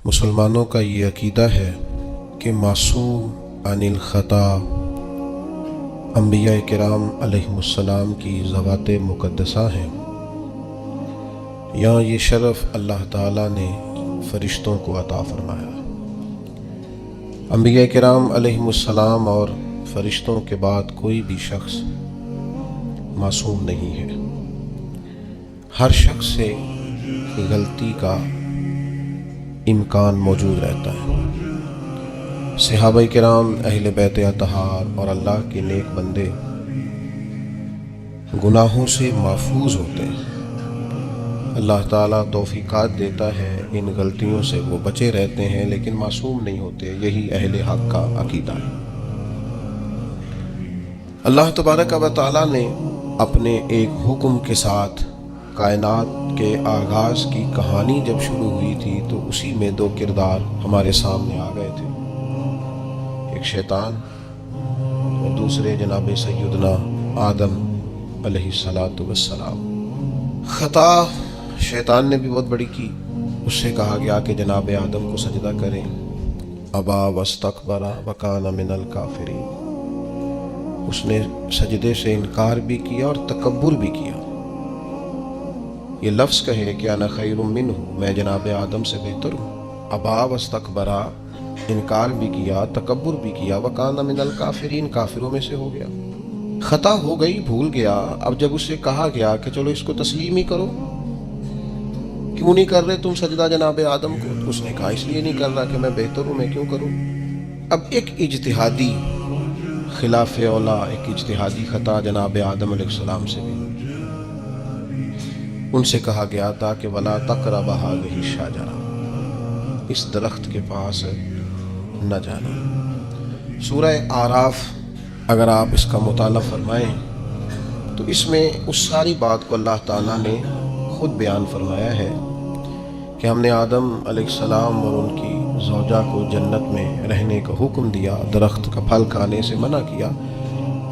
مسلمانوں کا یہ عقیدہ ہے کہ معصوم عن الخطا انبیاء کرام علیہم السلام کی ذوات مقدسہ ہیں. یہاں یہ شرف اللہ تعالیٰ نے فرشتوں کو عطا فرمایا. انبیاء کرام علیہم السلام اور فرشتوں کے بعد کوئی بھی شخص معصوم نہیں ہے. ہر شخص سے غلطی کا امکان موجود رہتا ہے. صحابہ کرام، اہل بیت اطہار اور اللہ کے نیک بندے گناہوں سے محفوظ ہوتے ہیں. اللہ تعالیٰ توفیقات دیتا ہے، ان غلطیوں سے وہ بچے رہتے ہیں لیکن معصوم نہیں ہوتے. یہی اہل حق کا عقیدہ ہے. اللہ تبارک و تعالیٰ نے اپنے ایک حکم کے ساتھ کائنات کے آغاز کی کہانی جب شروع ہوئی تھی تو اسی میں دو کردار ہمارے سامنے آ گئے تھے، ایک شیطان اور دوسرے جناب سیدنا آدم علیہ السلام. خطا شیطان نے بھی بہت بڑی کی. اس سے کہا گیا کہ جناب آدم کو سجدہ کریں. ابا واستکبر وکان من الکافرین. اس نے سجدے سے انکار بھی کیا اور تکبر بھی کیا. یہ لفظ کہے کہ انا خیر منہ، میں جناب آدم سے بہتر ہوں. ابا واستکبر، انکار بھی کیا، تکبر بھی کیا. وکان من الکافرین، کافروں میں سے ہو گیا. خطا ہو گئی، بھول گیا. اب جب اس سے کہا گیا کہ چلو اس کو تسلیم ہی کرو، کیوں نہیں کر رہے تم سجدہ جناب آدم کو؟ اس نے کہا اس لیے نہیں کر رہا کہ میں بہتر ہوں، میں کیوں کروں. اب ایک اجتہادی خلاف اولا، ایک اجتہادی خطا جناب آدم علیہ السلام سے بھی. ان سے کہا گیا تھا کہ وَلَا تَقْرَبَ هَٰذِهِ الشَّجَرَةَ، اس درخت کے پاس نہ جانا. سورہ اعراف اگر آپ اس کا مطالعہ فرمائیں تو اس میں اس ساری بات کو اللہ تعالیٰ نے خود بیان فرمایا ہے کہ ہم نے آدم علیہ السلام اور ان کی زوجہ کو جنت میں رہنے کا حکم دیا، درخت کا پھل کھانے سے منع کیا.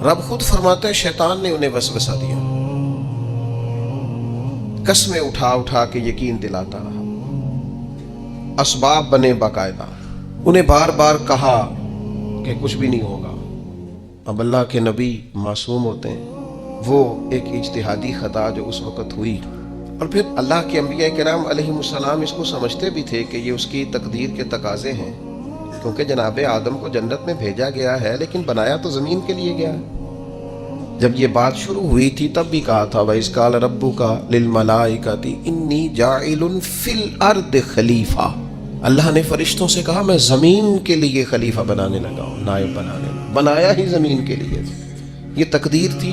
رب خود فرماتا ہے شیطان نے انہیں وسوسہ دیا، قسمیں اٹھا اٹھا کے یقین دلاتا رہا، اسباب بنے باقاعدہ، انہیں بار بار کہا کہ کچھ بھی نہیں ہوگا. اب اللہ کے نبی معصوم ہوتے ہیں، وہ ایک اجتہادی خطا جو اس وقت ہوئی. اور پھر اللہ کے انبیاء کرام علیہم السلام اس کو سمجھتے بھی تھے کہ یہ اس کی تقدیر کے تقاضے ہیں، کیونکہ جناب آدم کو جنت میں بھیجا گیا ہے لیکن بنایا تو زمین کے لیے گیا ہے. جب یہ بات شروع ہوئی تھی تب بھی کہا تھا وَإِذْ قَالَ رَبُّكَ لِلْمَلَائِكَةِ إِنِّي جَاعِلٌ فِي الْأَرْضِ خلیفہ. اللہ نے فرشتوں سے کہا میں زمین کے لیے خلیفہ بنانے لگا ہوں، نائب بنانے لگا. بنایا ہی زمین کے لیے. یہ تقدیر تھی،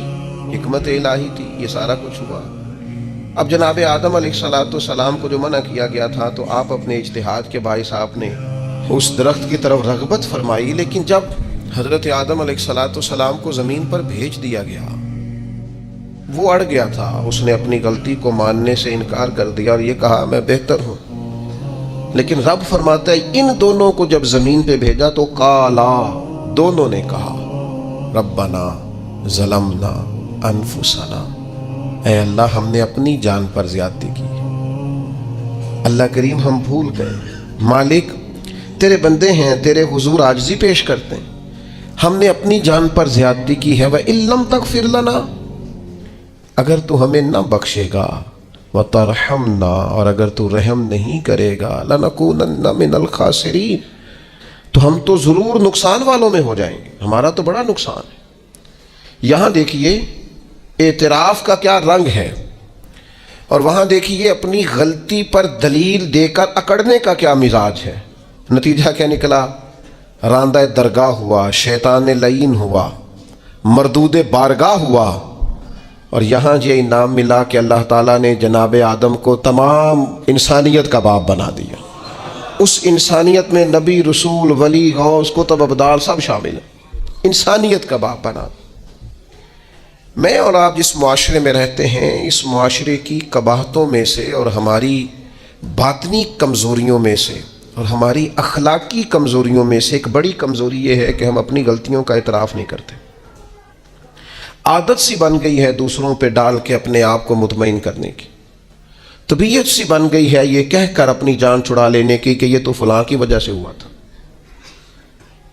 حکمت الہی تھی، یہ سارا کچھ ہوا. اب جناب آدم علیہ السلام کو جو منع کیا گیا تھا تو آپ اپنے اجتہاد کے باعث آپ نے اس درخت کی طرف رغبت فرمائی، لیکن جب حضرت آدم علیہ السلام کو زمین پر بھیج دیا گیا، وہ اڑ گیا تھا. اس نے اپنی غلطی کو ماننے سے انکار کر دیا اور یہ کہا میں بہتر ہوں. لیکن رب فرماتا ہے ان دونوں کو جب زمین پہ بھیجا تو قالا، دونوں نے کہا ربنا ظلمنا انفسنا، اے اللہ ہم نے اپنی جان پر زیادتی کی. اللہ کریم ہم بھول گئے. مالک تیرے بندے ہیں، تیرے حضور عاجزی پیش کرتے ہیں. ہم نے اپنی جان پر زیادتی کی ہے. وَإِن لَّمْ تَغْفِرْ لَنَا، اگر تو ہمیں نہ بخشے گا، وَتَرْحَمْنَا، اور اگر تو رحم نہیں کرے گا، لَنَكُونَنَّ مِنَ الْخَاسِرِينَ، تو ہم تو ضرور نقصان والوں میں ہو جائیں گے، ہمارا تو بڑا نقصان ہے. یہاں دیکھیے اعتراف کا کیا رنگ ہے، اور وہاں دیکھیے اپنی غلطی پر دلیل دے کر اکڑنے کا کیا مزاج ہے. نتیجہ کیا نکلا؟ راندہ درگاہ ہوا، شیطان لعین ہوا، مردود بارگاہ ہوا. اور یہاں یہ انعام ملا کہ اللہ تعالیٰ نے جناب آدم کو تمام انسانیت کا باپ بنا دیا. اس انسانیت میں نبی، رسول، ولی، غوث، کتب، ابدال سب شامل ہیں. انسانیت کا باپ بنا دیا. میں اور آپ جس معاشرے میں رہتے ہیں، اس معاشرے کی قباحتوں میں سے اور ہماری باطنی کمزوریوں میں سے اور ہماری اخلاقی کمزوریوں میں سے ایک بڑی کمزوری یہ ہے کہ ہم اپنی غلطیوں کا اعتراف نہیں کرتے. عادت سی بن گئی ہے دوسروں پہ ڈال کے اپنے آپ کو مطمئن کرنے کی. तबीयत सी बन गई है ये कहकर अपनी जान छुड़ा लेने की कि ये तो फलां की वजह से हुआ था।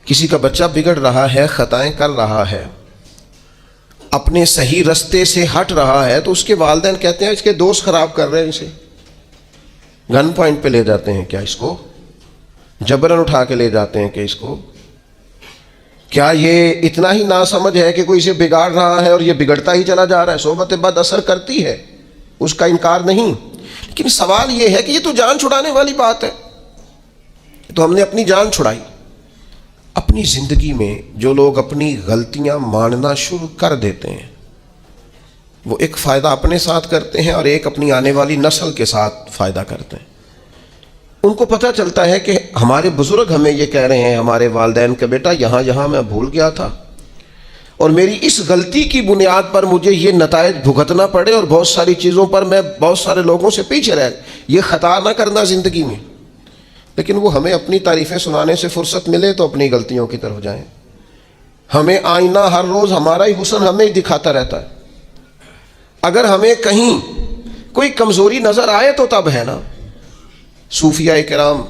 किसी का बच्चा बिगड़ रहा है, खताएं कर रहा है, अपने सही रास्ते से हट रहा है, तो उसके वालिदैन कहते हैं इसके दोस्त खराब कर रहे हैं, इसे गन पॉइंट पे ले जाते हैं क्या, इसको जबरन उठा के ले जाते हैं कि इसको, क्या ये इतना ही नासमझ है कि कोई इसे बिगाड़ रहा है और ये बिगड़ता ही चला जा रहा है। सोबत बद असर करती है, उसका इनकार नहीं, लेकिन सवाल ये है कि ये तो जान छुड़ाने वाली बात है। तो हमने अपनी जान छुड़ाई। अपनी जिंदगी में जो लोग अपनी गलतियां मानना शुरू कर देते हैं वो एक फ़ायदा अपने साथ करते हैं और एक अपनी आने वाली नस्ल के साथ फ़ायदा करते हैं। उनको पता चलता है कि हमारे बुजुर्ग हमें ये कह रहे हैं, हमारे वालिदैन के, बेटा यहाँ यहाँ मैं भूल गया था और मेरी इस गलती की बुनियाद पर मुझे ये नतायज भुगतना पड़े और बहुत सारी चीज़ों पर मैं बहुत सारे लोगों से पीछे रह, ये ख़ता ना करना ज़िंदगी में। लेकिन वो हमें अपनी तारीफ़ें सुनाने से फुर्सत मिले तो अपनी गलतियों की तरफ जाएं। हमें आईना हर रोज़ हमारा ही हुस्न हमें ही दिखाता रहता है। अगर हमें कहीं कोई कमज़ोरी नज़र आए तो तब है ना। सूफिया किराम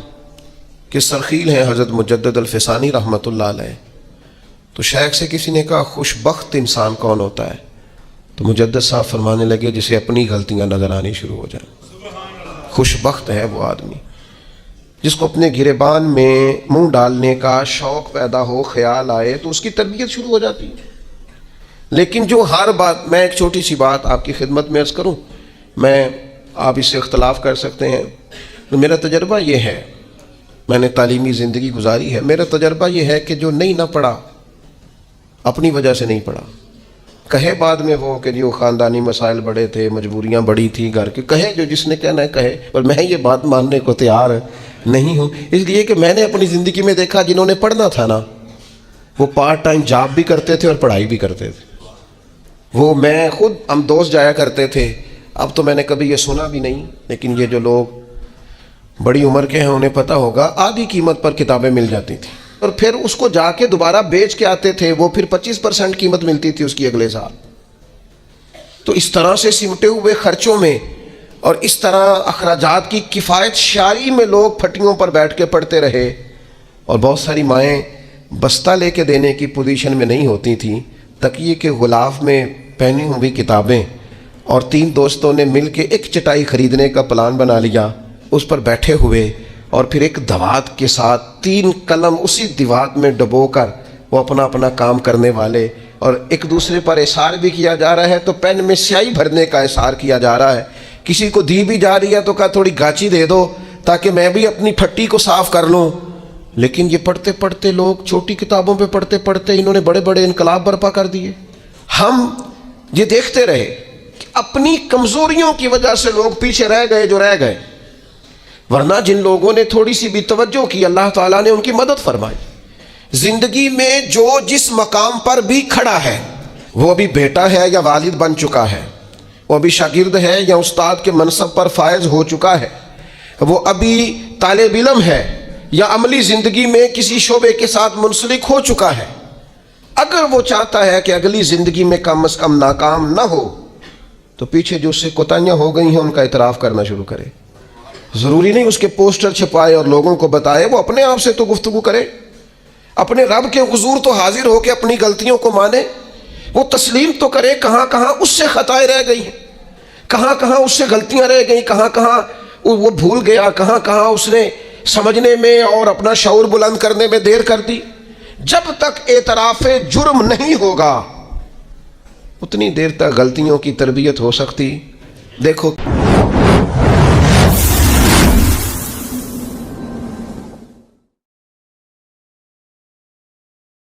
के सरखील हैं हज़रत मुजद्दिद अल-फ़िसानी रहमतुल्लाह अलैह। तो शेख से किसी ने कहा खुशबख्त इंसान कौन होता है, तो मुजद्दिद साहब फरमाने लगे जिसे अपनी गलतियां नज़र आनी शुरू हो जाए। खुशबख्त है वो आदमी जिसको अपने गिरेबान में मुंह डालने का शौक़ पैदा हो, ख्याल आए तो उसकी तरबियत शुरू हो जाती है। लेकिन जो हर बात, मैं एक छोटी सी बात आपकी खिदमत में अर्ज़ करूँ, आप इससे इख्तलाफ कर सकते हैं, तो मेरा तजर्बा ये है, मैंने तालीमी ज़िंदगी गुजारी है, मेरा तजर्बा ये है कि जो नहीं ना पढ़ा अपनी वजह से नहीं पढ़ा, कहे बाद में वो कि जो ख़ानदानी मसाइल बड़े थे, मजबूरियाँ बड़ी थी घर के, कहे जो जिसने कहना है कहे, पर मैं ये बात मानने को तैयार नहीं हूँ। इसलिए कि मैंने अपनी ज़िंदगी में देखा जिन्होंने पढ़ना था ना वो पार्ट टाइम जॉब भी करते थे और पढ़ाई भी करते थे। वो मैं खुद, हम दोस्त जाया करते थे, अब तो मैंने कभी ये सुना भी नहीं, लेकिन ये जो लोग बड़ी उम्र के हैं उन्हें पता होगा, आधी कीमत पर किताबें मिल जाती थी और फिर उसको जाके दोबारा बेच के आते थे, वो फिर 25% कीमत मिलती थी उसकी अगले साल। तो इस तरह से सिमटे हुए खर्चों में और इस तरह अखराजात की किफ़ायत शारी में लोग फटियों पर बैठ के पढ़ते रहे और बहुत सारी माएँ बस्ता लेके देने की पोजीशन में नहीं होती थी। तकिए के गुलाफ में पहनी हुई किताबें और 3 दोस्तों ने मिल के एक चटाई ख़रीदने का प्लान बना लिया, उस पर बैठे हुए और फिर एक दवात के साथ 3 कलम उसी दीवात में डुबोकर वो अपना अपना काम करने वाले, और एक दूसरे पर इशार भी किया जा रहा है तो पेन में स्याही भरने का इशार किया जा रहा है। किसी को दी भी जा रही है तो कहा थोड़ी गाची दे दो ताकि मैं भी अपनी फट्टी को साफ कर लूँ। लेकिन ये पढ़ते पढ़ते लोग, छोटी किताबों पे पढ़ते पढ़ते इन्होंने बड़े बड़े इनकलाब बर्पा कर दिए। हम ये देखते रहे कि अपनी कमज़ोरियों की वजह से लोग पीछे रह गए जो रह गए, वरना जिन लोगों ने थोड़ी सी भी तवज्जो की अल्लाह ताला ने उनकी मदद फरमाई। जिंदगी में जो जिस मकाम पर भी खड़ा है, वो अभी बेटा है या वालिद बन चुका है, वो अभी शागिर्द है या उस्ताद के मनसब पर फायज हो चुका है, वो अभी तालिब इल्म है या अमली ज़िंदगी में किसी शोबे के साथ मुंसलिक हो चुका है, अगर वो चाहता है कि अगली ज़िंदगी में कम अज़ कम नाकाम ना हो तो पीछे जो उससे कोताहियाँ हो गई हैं उनका इतराफ़ करना शुरू करे। ज़रूरी नहीं उसके पोस्टर छपाए और लोगों को बताए, वो अपने आप से तो गुफ्तगू करे, अपने रब के हुजूर तो हाजिर होकर अपनी गलतियों को माने, वो तस्लीम तो करे कहाँ कहाँ उससे खताएं रह गई, कहाँ कहाँ उससे गलतियाँ रह गई, कहाँ कहाँ वो भूल गया, कहाँ कहाँ उसने समझने में और अपना शऊर बुलंद करने में देर कर दी। जब तक एतराफ़े जुर्म नहीं होगा उतनी देर तक गलतियों की तरबियत हो सकती। देखो